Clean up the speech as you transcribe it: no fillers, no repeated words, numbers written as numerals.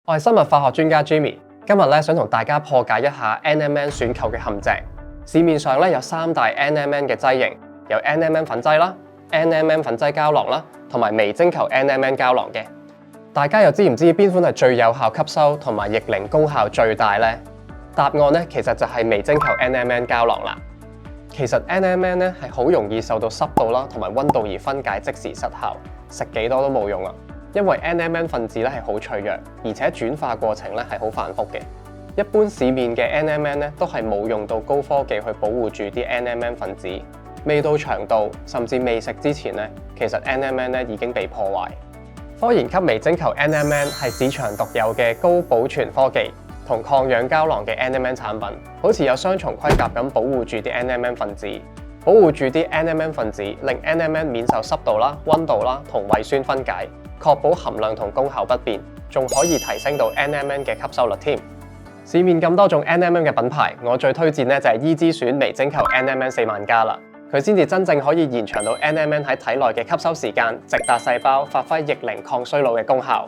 我係生物化學專家 Jimmy， 今日咧想同大家破解一下 NMN 選購嘅陷阱。市面上咧有3大 NMN 嘅劑型，有 NMN 粉劑啦、NMN 粉劑膠囊啦，同埋微晶球 NMN 膠囊嘅。大家又知唔知邊款係最有效吸收同埋逆齡功效最大呢？答案咧其實就係微晶球 NMN 膠囊啦。其實 NMN 咧係好容易受到濕度啦同埋溫度而分解，即時失效，食幾多都冇用啦。因為 NMN 分子咧係好脆弱，而且轉化過程咧係好繁複嘅。一般市面嘅 NMN 咧都係冇用到高科技去保護住啲 NMN 分子，未到腸道甚至未食之前咧，其實 NMN 咧已經被破壞。科研級微晶球 NMN 係市場獨有嘅高保存科技，同抗氧膠囊嘅 NMN 產品，好似有雙重盔甲咁保護住啲 NMN 分子，保護住啲 NMN 分子，令 NMN 免受濕度啦、溫度啦同胃酸分解，確保含量同功效不變，仲可以提升到 NMN 嘅吸收率添。市面咁多種 NMN 嘅品牌，我最推薦咧就係醫之選微晶球 NMN 40000加啦，佢先至真正可以延長到 NMN 喺體內嘅吸收時間，直達細胞，發揮逆齡抗衰老嘅功效。